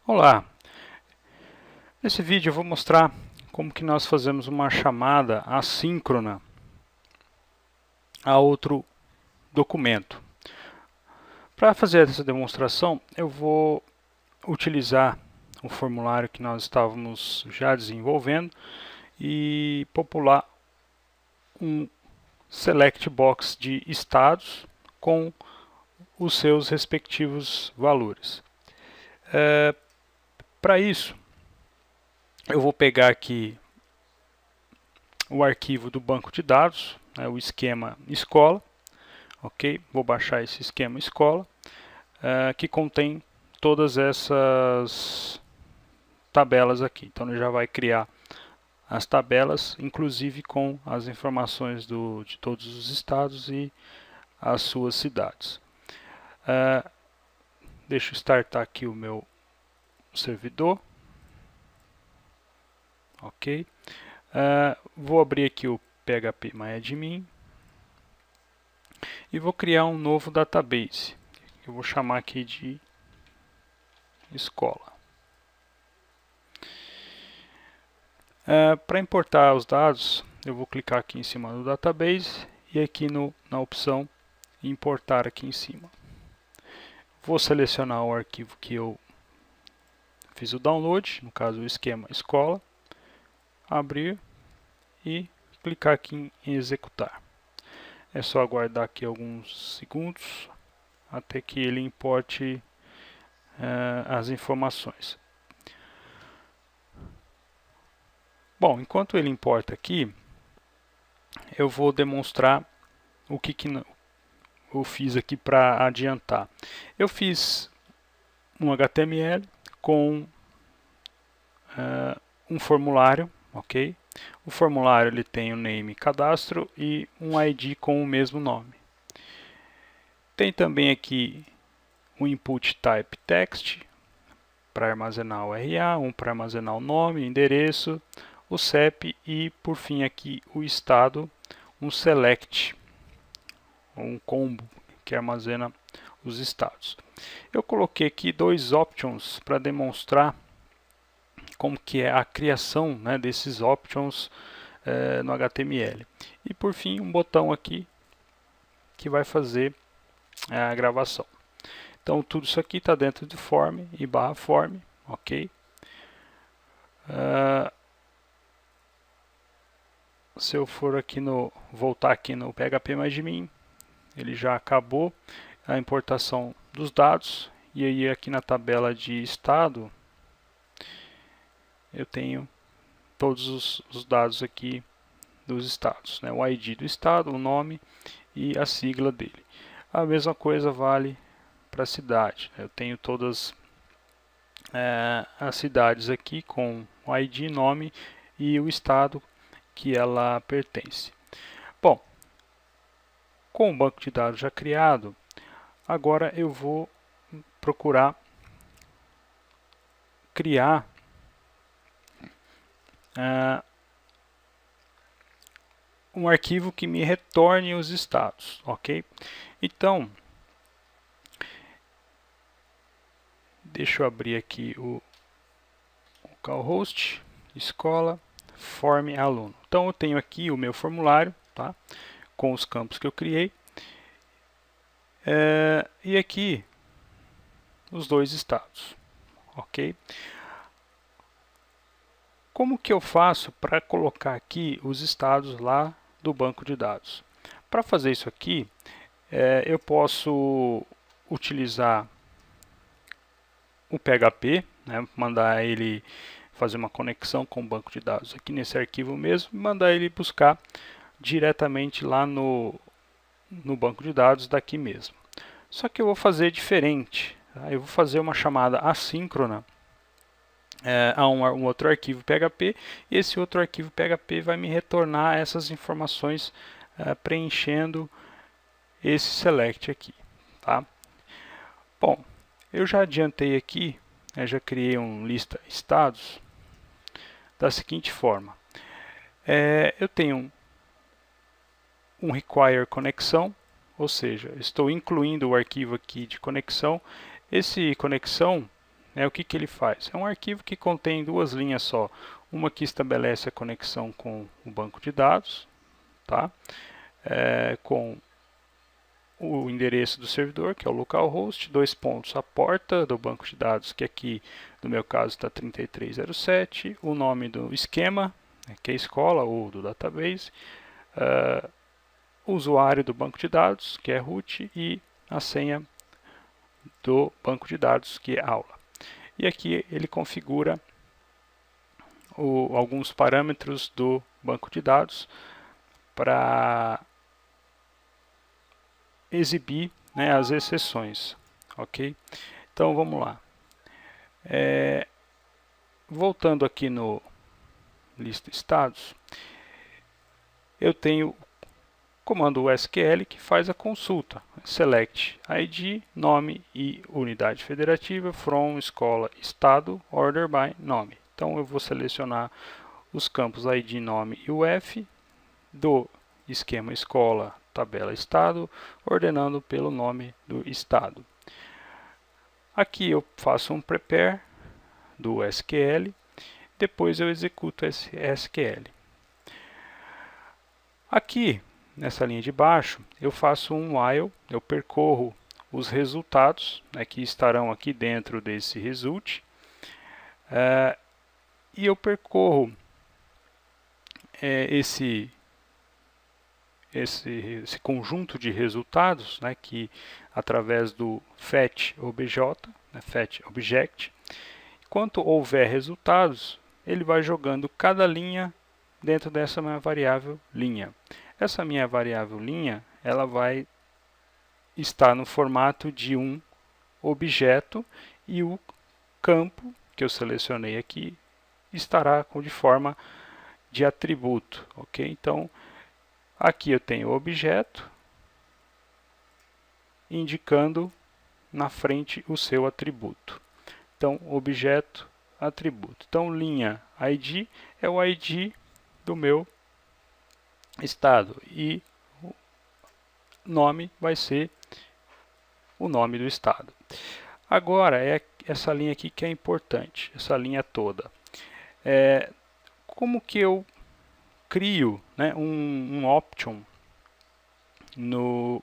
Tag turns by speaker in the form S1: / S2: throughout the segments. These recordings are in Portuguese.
S1: Olá, nesse vídeo eu vou mostrar como que nós fazemos uma chamada assíncrona a outro documento. Para fazer essa demonstração, eu vou utilizar o formulário que nós estávamos já desenvolvendo e popular um select box de estados com os seus respectivos valores. Para isso, eu vou pegar aqui o arquivo do banco de dados, o esquema escola, ok? Vou baixar esse esquema escola, que contém todas essas tabelas aqui. Então ele já vai criar as tabelas, inclusive com as informações de todos os estados e as suas cidades. Deixa eu startar aqui o meu servidor, ok? Vou abrir aqui o phpMyAdmin e vou criar um novo database. Eu vou chamar aqui de escola. Para importar os dados, eu vou clicar aqui em cima do database e aqui na opção importar aqui em cima. Vou selecionar o arquivo que eu fiz o download, no caso o esquema escola, abrir e clicar aqui em executar. É só aguardar aqui alguns segundos até que ele importe as informações. Bom, enquanto ele importa aqui, eu vou demonstrar o que eu fiz aqui para adiantar. Eu fiz um HTML com um formulário, ok? O formulário ele tem o name cadastro e um ID com o mesmo nome. Tem também aqui o input type text para armazenar o RA, um para armazenar o nome, o endereço, o CEP e por fim aqui o estado, um select, um combo que armazena os estados. Eu coloquei aqui dois options para demonstrar como que é a criação, né, desses options no HTML. E por fim um botão aqui que vai fazer a gravação. Então tudo isso aqui está dentro de form e barra form, ok? Se eu for aqui voltar aqui no phpMyAdmin, ele já acabou a importação dos dados e aí aqui na tabela de estado eu tenho todos os dados aqui dos estados, né? O ID do estado, o nome e a sigla dele. A mesma coisa vale para a cidade. Eu tenho todas as cidades aqui com o ID, nome e o estado que ela pertence. Bom, com o banco de dados já criado, agora eu vou procurar criar um arquivo que me retorne os estados, ok? Então, deixa eu abrir aqui o localhost, escola, form aluno. Então eu tenho aqui o meu formulário, tá? Com os campos que eu criei. E aqui os dois estados, ok? Como que eu faço para colocar aqui os estados lá do banco de dados? Para fazer isso aqui, eu posso utilizar o PHP, né, mandar ele fazer uma conexão com o banco de dados aqui nesse arquivo mesmo, e mandar ele buscar diretamente lá no banco de dados daqui mesmo. Só que eu vou fazer diferente, tá? Eu vou fazer uma chamada assíncrona a um outro arquivo PHP, e esse outro arquivo PHP vai me retornar essas informações preenchendo esse select aqui, tá? Bom, eu já adiantei aqui, já criei um lista estados da seguinte forma. Eu tenho um require conexão, ou seja, estou incluindo o arquivo aqui de conexão. Esse conexão o que ele faz? É um arquivo que contém duas linhas só. Uma que estabelece a conexão com o banco de dados, tá? Com o endereço do servidor, que é o localhost, dois pontos, a porta do banco de dados, que aqui no meu caso está 3307, o nome do esquema, que é a escola ou do database, o usuário do banco de dados, que é root, e a senha do banco de dados, que é aula. E aqui ele configura alguns parâmetros do banco de dados para exibir, né, as exceções, ok? Então vamos lá. Voltando aqui no lista estados, eu tenho o comando SQL que faz a consulta, select ID, nome e unidade federativa from escola estado order by nome. Então eu vou selecionar os campos ID, nome e UF do esquema escola, tabela estado, ordenando pelo nome do estado. Aqui eu faço um prepare do SQL, depois eu executo esse SQL. Aqui, nessa linha de baixo, eu faço um while, eu percorro os resultados, né, que estarão aqui dentro desse result, e eu percorro esse conjunto de resultados, né, que através do fetch object, enquanto houver resultados, ele vai jogando cada linha dentro dessa minha variável linha. Essa minha variável linha, ela vai estar no formato de um objeto e o campo que eu selecionei aqui estará de forma de atributo, ok? Então, aqui eu tenho o objeto, indicando na frente o seu atributo. Então, objeto, atributo. Então, linha ID é o ID do meu estado e o nome vai ser o nome do estado. Agora, é essa linha aqui que é importante, essa linha toda. Como que eu crio, né, um option no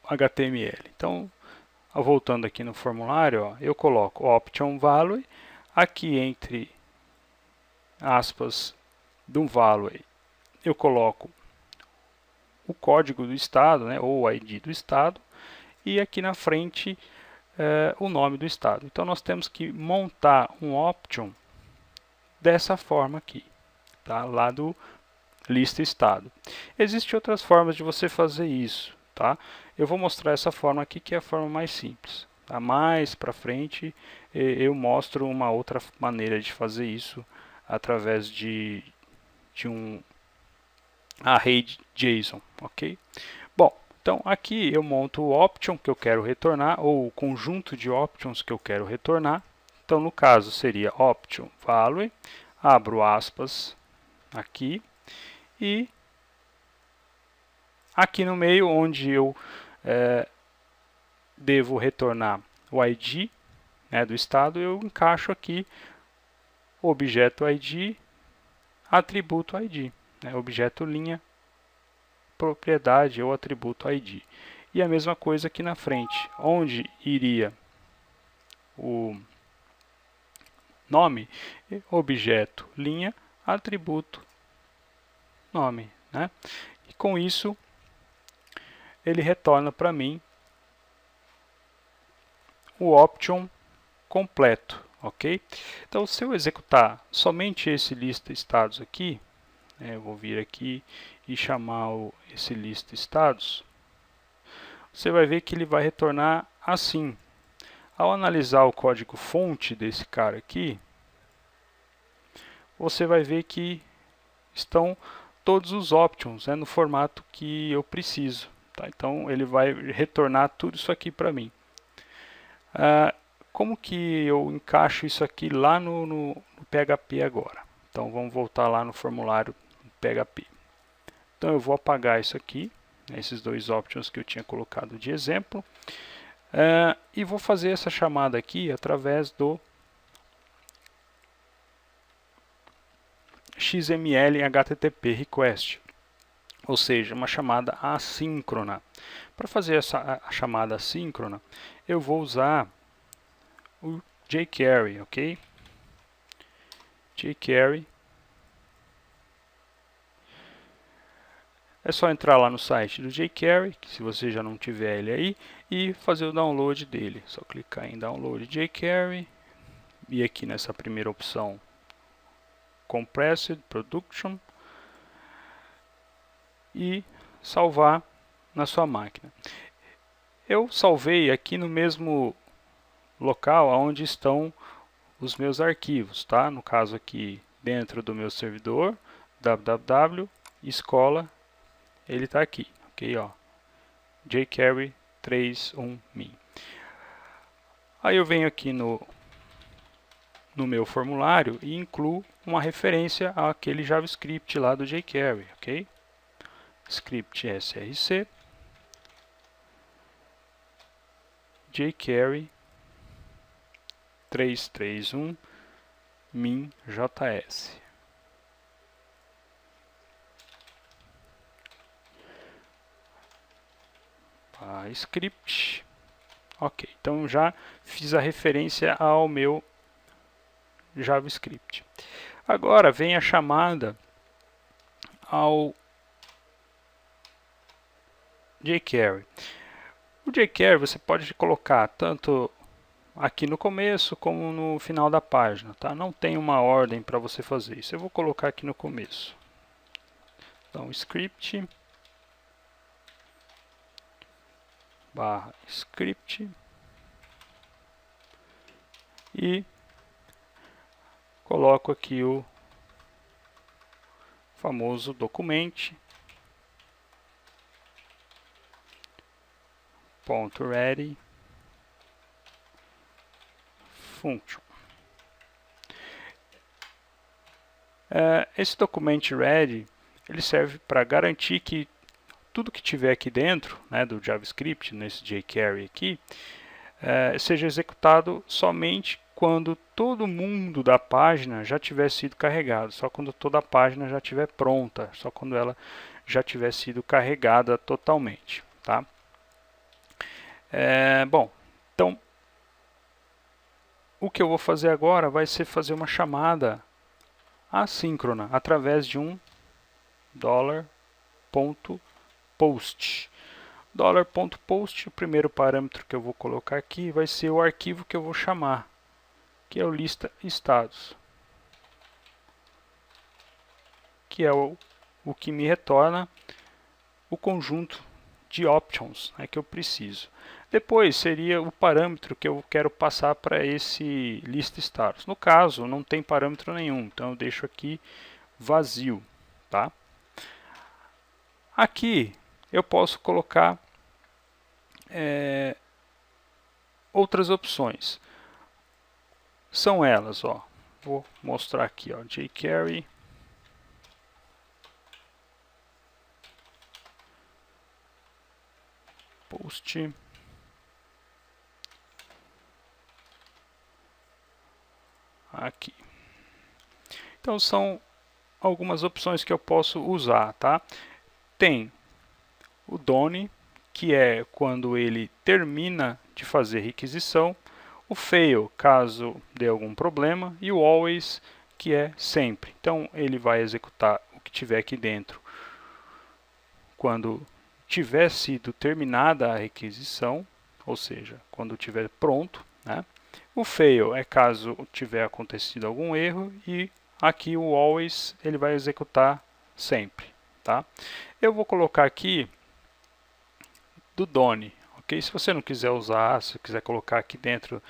S1: HTML? Então, voltando aqui no formulário, ó, eu coloco option value, aqui entre aspas do value eu coloco o código do estado, né, ou o ID do estado, e aqui na frente o nome do estado. Então nós temos que montar um option dessa forma aqui, tá? Lá do lista estado. Existem outras formas de você fazer isso, tá? Eu vou mostrar essa forma aqui, que é a forma mais simples. Tá? Mais para frente eu mostro uma outra maneira de fazer isso através de um array JSON, ok? Bom, então aqui eu monto o option que eu quero retornar, ou o conjunto de options que eu quero retornar. Então no caso seria option value, abro aspas aqui, e aqui no meio onde eu devo retornar o ID, né, do estado, eu encaixo aqui o objeto ID, atributo ID, né, objeto linha, propriedade ou atributo ID. E a mesma coisa aqui na frente, onde iria o nome, objeto linha, atributo nome, né? E com isso ele retorna para mim o option completo, ok? Então, se eu executar somente esse lista estados aqui, eu vou vir aqui e chamar esse lista estados, você vai ver que ele vai retornar assim. Ao analisar o código fonte desse cara aqui, você vai ver que estão todos os options, né, no formato que eu preciso. Tá? Então ele vai retornar tudo isso aqui para mim. Como que eu encaixo isso aqui lá no PHP agora? Então vamos voltar lá no formulário PHP. Então eu vou apagar isso aqui, esses dois options que eu tinha colocado de exemplo. E vou fazer essa chamada aqui através do XML HTTP request, ou seja, uma chamada assíncrona. Para fazer a chamada assíncrona, eu vou usar o jQuery, ok? jQuery. É só entrar lá no site do jQuery, se você já não tiver ele aí, e fazer o download dele. Só clicar em Download jQuery, e aqui nessa primeira opção, Compressed Production, e salvar na sua máquina. Eu salvei aqui no mesmo local onde estão os meus arquivos, tá? No caso aqui dentro do meu servidor www escola, ele está aqui, ok? Ó, jQuery 3.1.me. Aí eu venho aqui no meu formulário e incluo uma referência àquele JavaScript lá do jQuery, ok? Script src jQuery 3.3.1 min.js. Script. Ok, então já fiz a referência ao meu JavaScript. Agora vem a chamada ao jQuery. O jQuery você pode colocar tanto aqui no começo como no final da página, tá? Não tem uma ordem para você fazer isso. Eu vou colocar aqui no começo. Então, script barra script e coloco aqui o famoso document .ready function. Esse document ready ele serve para garantir que tudo que tiver aqui dentro, né, do JavaScript, nesse jQuery aqui, seja executado somente quando todo mundo da página já tiver sido carregado, só quando toda a página já estiver pronta, só quando ela já tiver sido carregada totalmente, tá? Bom, então o que eu vou fazer agora vai ser fazer uma chamada assíncrona através de um $.post. $.post, o primeiro parâmetro que eu vou colocar aqui vai ser o arquivo que eu vou chamar, que é o lista estados, que é o que me retorna o conjunto de options, né, que eu preciso. Depois seria o parâmetro que eu quero passar para esse lista status. No caso, não tem parâmetro nenhum, então eu deixo aqui vazio, tá? Aqui eu posso colocar outras opções. São elas, ó. Vou mostrar aqui, ó, jQuery post aqui. Então são algumas opções que eu posso usar, tá? Tem o done, que é quando ele termina de fazer requisição, o fail, caso dê algum problema, e o always, que é sempre. Então ele vai executar o que tiver aqui dentro quando tiver sido terminada a requisição, ou seja, quando estiver pronto, né? O fail é caso tiver acontecido algum erro e aqui o always ele vai executar sempre, tá? Eu vou colocar aqui do done, ok? Se você não quiser usar, se quiser colocar aqui dentro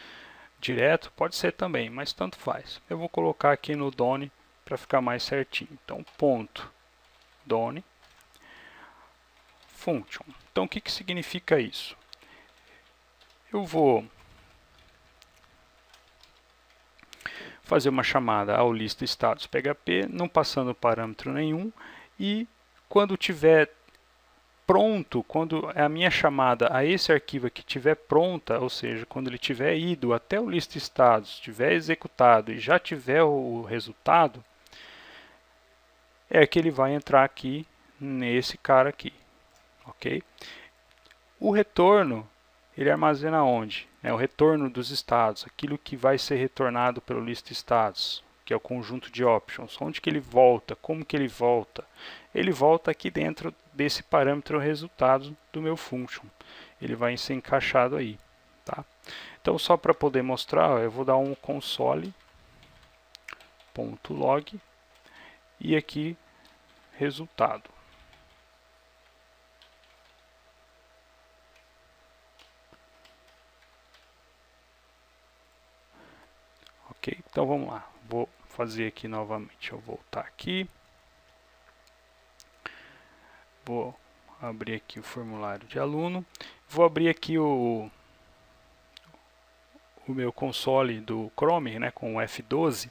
S1: direto, pode ser também, mas tanto faz. Eu vou colocar aqui no done para ficar mais certinho. Então, ponto done function. Então, o que significa isso? Eu vou fazer uma chamada ao lista status PHP, não passando parâmetro nenhum, e quando tiver pronto, quando a minha chamada a esse arquivo aqui estiver pronta, ou seja, quando ele tiver ido até o list estados, estiver executado e já tiver o resultado, é que ele vai entrar aqui nesse cara aqui, ok? O retorno, ele armazena onde? É o retorno dos estados, aquilo que vai ser retornado pelo list estados, que é o conjunto de options. Onde que ele volta? Como que ele volta? Ele volta aqui dentro desse parâmetro resultado do meu function. Ele vai ser encaixado aí, tá? Então, só para poder mostrar, eu vou dar um console.log e aqui resultado. Ok, então vamos lá. Vou fazer aqui novamente. Eu vou voltar aqui. Vou abrir aqui o formulário de aluno. Vou abrir aqui o meu console do Chrome, né, com o F12.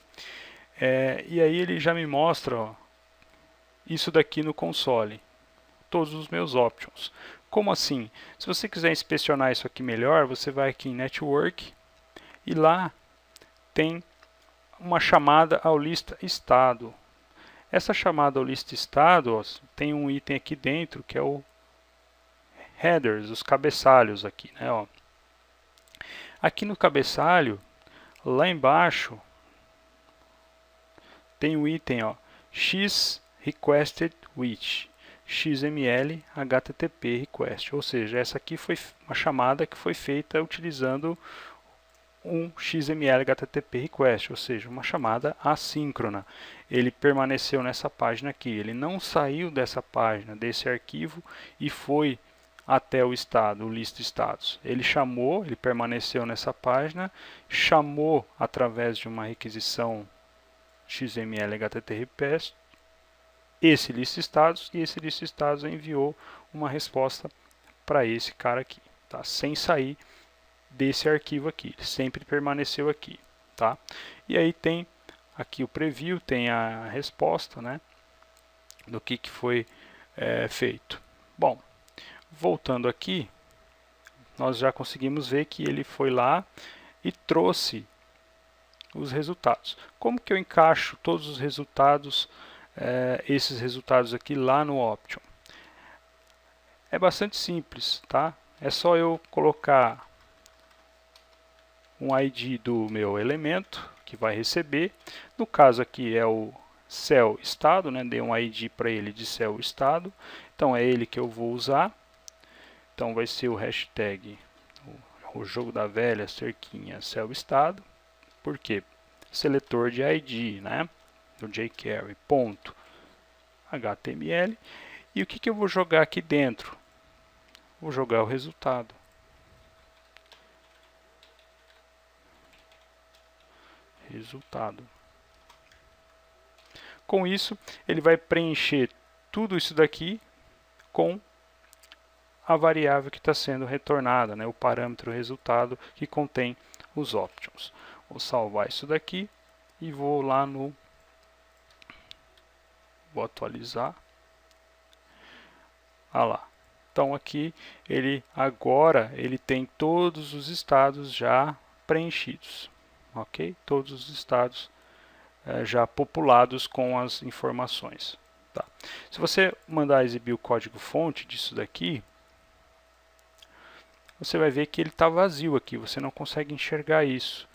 S1: E aí ele já me mostra, ó, isso daqui no console. Todos os meus options. Como assim? Se você quiser inspecionar isso aqui melhor, você vai aqui em Network e lá tem uma chamada ao lista estado. Essa chamada ao lista estado, ó, tem um item aqui dentro que é o headers, os cabeçalhos aqui, né, ó. Aqui no cabeçalho, lá embaixo, tem o item, ó, x requested which, xml http request, ou seja, essa aqui foi uma chamada que foi feita utilizando um XML HTTP request, ou seja, uma chamada assíncrona. Ele permaneceu nessa página aqui, ele não saiu dessa página, desse arquivo e foi até o estado, o list status. Ele chamou, ele permaneceu nessa página, chamou através de uma requisição XML HTTP request esse list status e esse list status enviou uma resposta para esse cara aqui, tá? Sem sair desse arquivo aqui, ele sempre permaneceu aqui, tá? E aí tem aqui o preview, tem a resposta, né, do que foi feito. Bom, voltando aqui, nós já conseguimos ver que ele foi lá e trouxe os resultados. Como que eu encaixo todos os resultados, esses resultados aqui lá no Option? É bastante simples, tá? É só eu colocar um ID do meu elemento que vai receber. No caso aqui é o cell estado, né? Dei um ID para ele de cell estado. Então é ele que eu vou usar. Então vai ser o hashtag, o jogo da velha cerquinha cell estado. Por quê? Seletor de ID, né? Do jQuery, ponto HTML. E o que eu vou jogar aqui dentro? Vou jogar o resultado. Resultado. Com isso, ele vai preencher tudo isso daqui com a variável que está sendo retornada, né, o parâmetro resultado que contém os options. Vou salvar isso daqui e vou lá no... Vou atualizar. Ah lá. Então aqui agora ele tem todos os estados já preenchidos, ok? Todos os estados já populados com as informações. Tá. Se você mandar exibir o código-fonte disso daqui, você vai ver que ele está vazio aqui, você não consegue enxergar isso.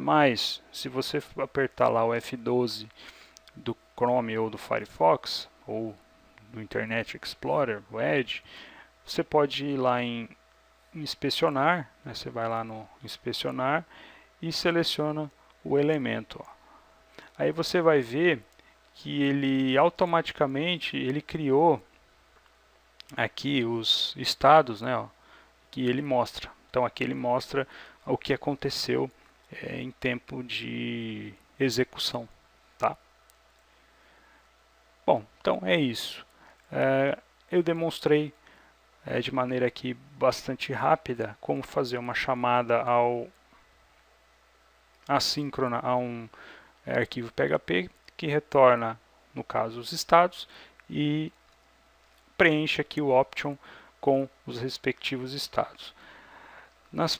S1: Mas, se você apertar lá o F12 do Chrome ou do Firefox, ou do Internet Explorer, o Edge, você pode ir lá em inspecionar, né? Você vai lá no inspecionar e seleciona o elemento. Ó. Aí você vai ver que ele automaticamente ele criou aqui os estados, né, ó, que ele mostra. Então aqui ele mostra o que aconteceu em tempo de execução, tá? Bom, então é isso. Eu demonstrei de maneira aqui bastante rápida como fazer uma chamada assíncrona a um arquivo PHP que retorna, no caso, os estados e preenche aqui o option com os respectivos estados. Nas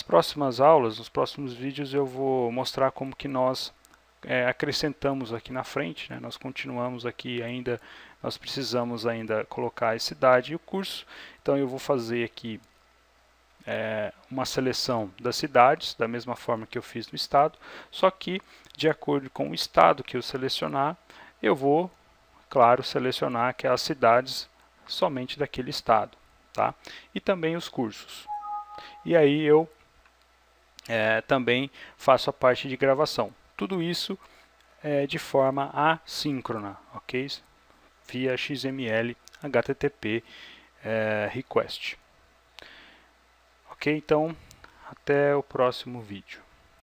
S1: próximas aulas, nos próximos vídeos, eu vou mostrar como que nós acrescentamos aqui na frente, né? Nós continuamos aqui ainda, nós precisamos ainda colocar a cidade e o curso, então eu vou fazer aqui uma seleção das cidades, da mesma forma que eu fiz no estado, só que de acordo com o estado que eu selecionar, eu vou, claro, selecionar aquelas cidades somente daquele estado, tá? E também os cursos. E aí eu também faço a parte de gravação. Tudo isso de forma assíncrona, ok? Via XML, HTTP, request. Ok, então até o próximo vídeo.